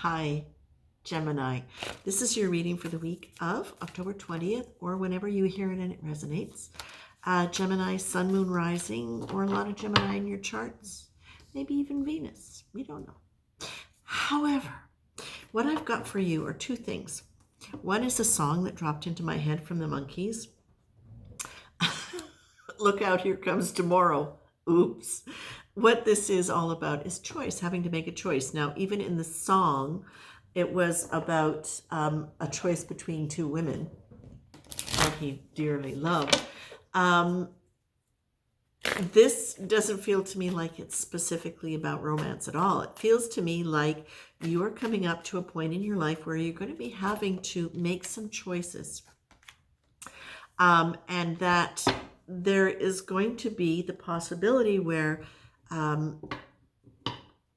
Hi, Gemini. This is your reading for the week of October 20th, or whenever you hear it and it resonates. Gemini, Sun, Moon, Rising, or a lot of Gemini in your charts. Maybe even Venus. We don't know. However, what I've got for you are two things. One is a song that dropped into my head from the Monkees. Look out, here comes tomorrow. Oops. What this is all about is choice, having to make a choice. Now, even in the song, it was about a choice between two women that he dearly loved. This doesn't feel to me like it's specifically about romance at all. It feels to me like you are coming up to a point in your life where you're going to be having to make some choices. And that there is going to be the possibility where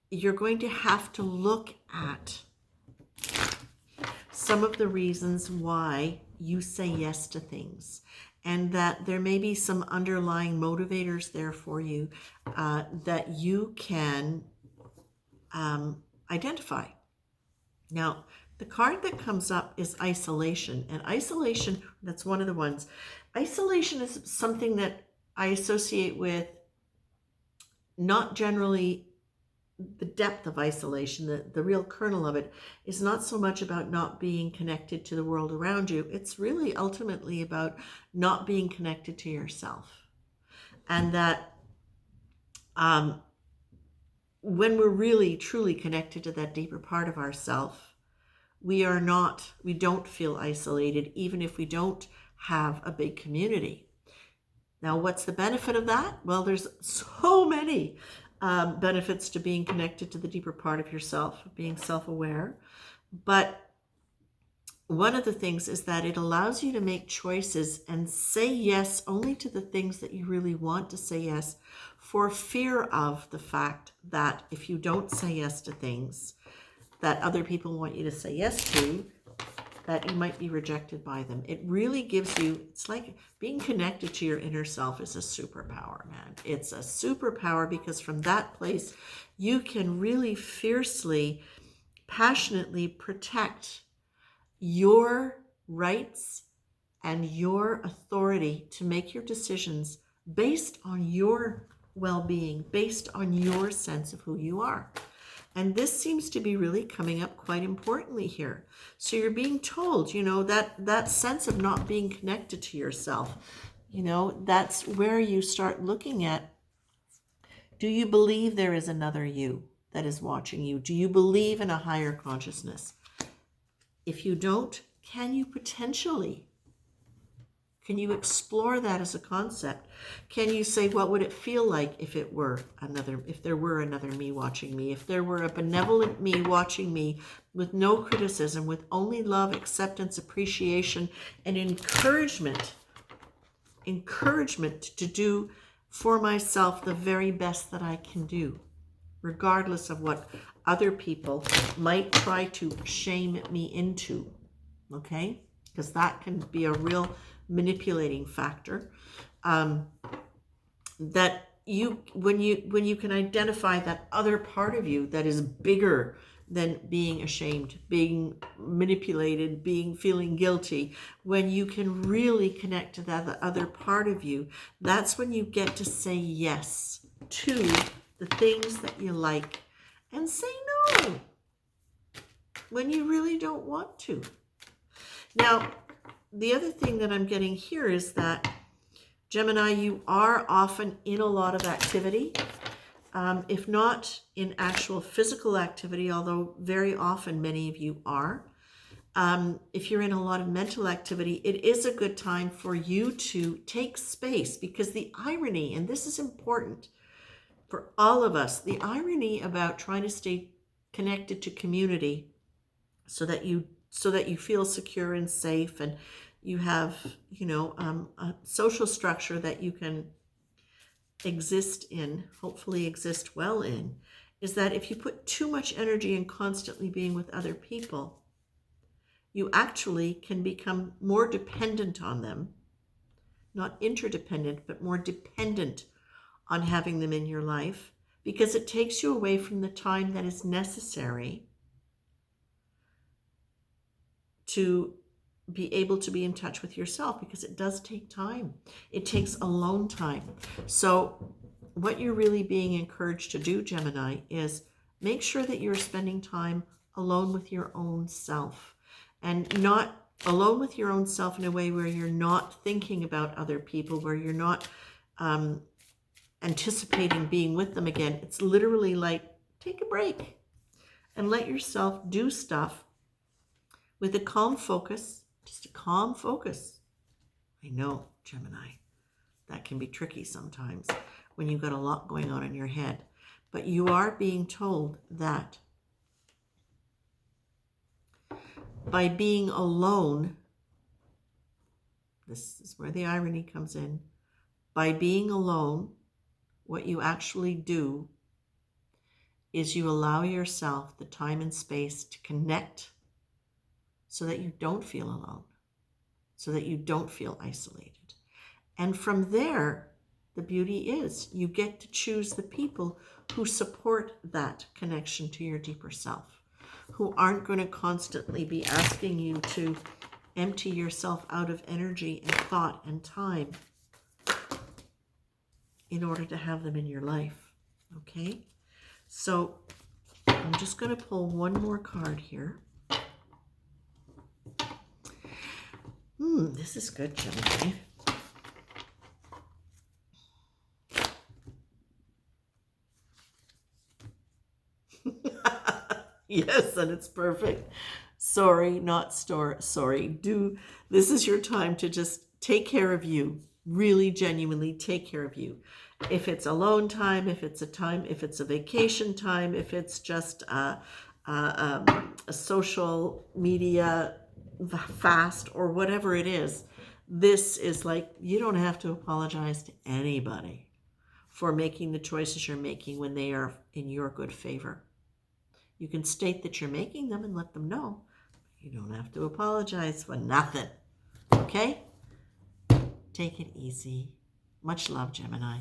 you're going to have to look at some of the reasons why you say yes to things, and that there may be some underlying motivators there for you that you can identify. Now, the card that comes up is isolation, and isolation, that's one of the ones. Isolation is something that I associate with not generally the depth of isolation. The real kernel of it is not so much about not being connected to the world around you. It's really ultimately about not being connected to yourself. And that when we're really truly connected to that deeper part of ourself, we don't feel isolated, even if we don't have a big community. Now, what's the benefit of that? Well, there's so many benefits to being connected to the deeper part of yourself, being self-aware. But one of the things is that it allows you to make choices and say yes only to the things that you really want to say yes, for fear of the fact that if you don't say yes to things that other people want you to say yes to, that you might be rejected by them. It really gives you, it's like being connected to your inner self is a superpower, man. It's a superpower because from that place, you can really fiercely, passionately protect your rights and your authority to make your decisions based on your well-being, based on your sense of who you are. And this seems to be really coming up quite importantly here. So you're being told, that sense of not being connected to yourself, that's where you start looking at, do you believe there is another you that is watching you? Do you believe in a higher consciousness? If you don't, can you explore that as a concept? Can you say, what would it feel like if there were another me watching me, if there were a benevolent me watching me with no criticism, with only love, acceptance, appreciation, and encouragement to do for myself the very best that I can do, regardless of what other people might try to shame me into, okay? Because that can be a real manipulating factor. That when you can identify that other part of you that is bigger than being ashamed, being manipulated, feeling guilty, when you can really connect to that other part of you, that's when you get to say yes to the things that you like and say no when you really don't want to. Now, the other thing that I'm getting here is that, Gemini, you are often in a lot of activity, if not in actual physical activity, although very often many of you are. If you're in a lot of mental activity, it is a good time for you to take space, because the irony, and this is important for all of us, the irony about trying to stay connected to community so that you feel secure and safe, and you have, a social structure that you can exist in, hopefully exist well in, is that if you put too much energy in constantly being with other people, you actually can become more dependent on them, not interdependent, but more dependent on having them in your life, because it takes you away from the time that is necessary to be able to be in touch with yourself, because it does take time. It takes alone time. So what you're really being encouraged to do, Gemini, is make sure that you're spending time alone with your own self, and not alone with your own self in a way where you're not thinking about other people, where you're not anticipating being with them again. It's literally like, take a break and let yourself do stuff with a calm focus, just a calm focus. I know, Gemini, that can be tricky sometimes when you've got a lot going on in your head. But you are being told that by being alone, this is where the irony comes in, by being alone, what you actually do is you allow yourself the time and space to connect so that you don't feel alone, so that you don't feel isolated. And from there, the beauty is you get to choose the people who support that connection to your deeper self, who aren't going to constantly be asking you to empty yourself out of energy and thought and time in order to have them in your life. Okay? So I'm just going to pull one more card here. This is good, Gemini. Yes, and it's perfect. Sorry, not sorry. This is your time to just take care of you. Really, genuinely take care of you. If it's alone time, if it's a vacation time, if it's just a social media fast or whatever it is, this is like, you don't have to apologize to anybody for making the choices you're making when they are in your good favor. You can state that you're making them and let them know. You don't have to apologize for nothing. Okay? Take it easy. Much love, Gemini.